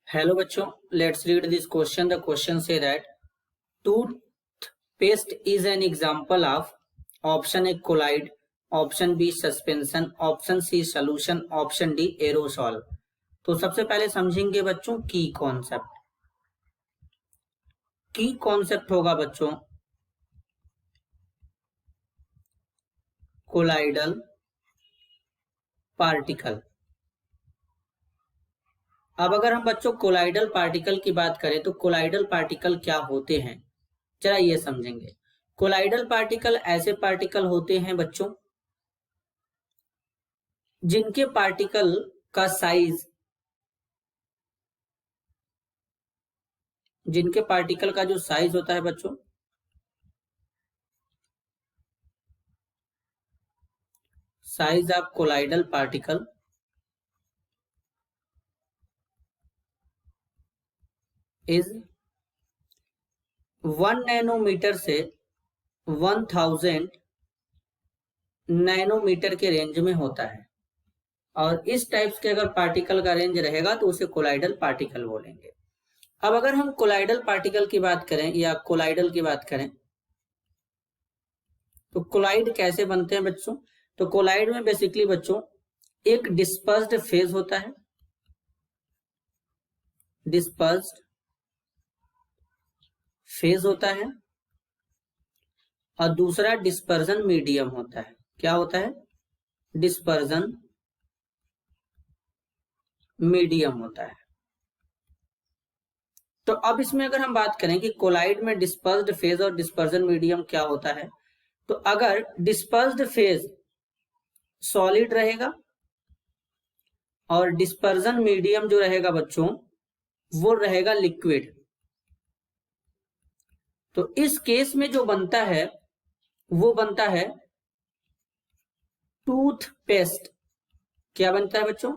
Hello बच्चों, let's read this question. The question say that toothpaste is an example of option A collide, option B suspension, option C solution, option D aerosol. तो सबसे पहले समझेंगे बच्चों की concept. की concept होगा बच्चों कोलाइडल पार्टिकल। अब अगर हम बच्चों कोलाइडल पार्टिकल की बात करें तो कोलाइडल पार्टिकल क्या होते हैं, जरा ये समझेंगे। कोलाइडल पार्टिकल ऐसे पार्टिकल होते हैं बच्चों जिनके पार्टिकल का साइज जो साइज होता है बच्चों size of colloidal particle is 1 nanometer से 1000 नैनोमीटर के रेंज में होता है। और इस टाइप्स के अगर पार्टिकल का रेंज रहेगा तो उसे कोलाइडल पार्टिकल बोलेंगे। अब अगर हम कोलाइडल पार्टिकल की बात करें या कोलाइडल की बात करें तो कोलाइड कैसे बनते हैं बच्चों। तो कोलाइड में बेसिकली बच्चों एक डिस्पर्स्ड फेज होता है, डिस्पर्स्ड फेज होता है, और दूसरा डिस्पर्जन मीडियम होता है। क्या होता है? डिस्पर्जन मीडियम होता है। तो अब इसमें अगर हम बात करें कि कोलाइड में डिस्पर्स्ड फेज और डिस्पर्जन मीडियम क्या होता है, तो अगर डिस्पर्स्ड फेज सॉलिड रहेगा और डिस्पर्जन मीडियम जो रहेगा बच्चों वो रहेगा लिक्विड, तो इस केस में जो बनता है वो बनता है टूथपेस्ट। क्या बनता है बच्चों?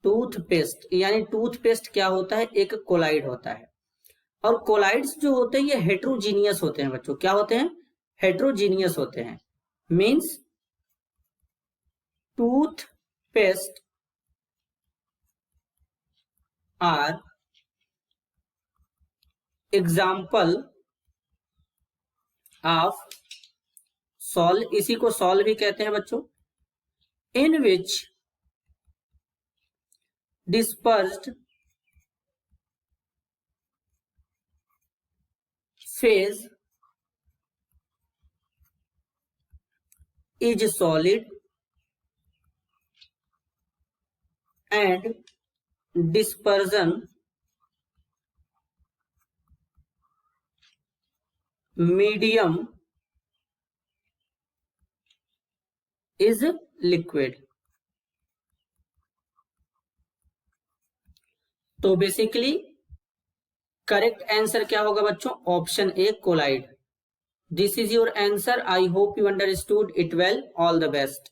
टूथपेस्ट। यानी टूथपेस्ट क्या होता है? एक कोलाइड होता है। और कोलाइड्स जो होते हैं ये हेट्रोजीनियस होते हैं बच्चों। क्या होते हैं? हेट्रोजीनियस होते हैं। Means toothpaste are example of sol, इसी को सॉल्व भी कहते हैं बच्चों, in which dispersed phase is solid and dispersion medium is liquid। तो बेसिकली करेक्ट आंसर क्या होगा बच्चों? Option A colloid. This is your answer. I hope you understood it well. All the best.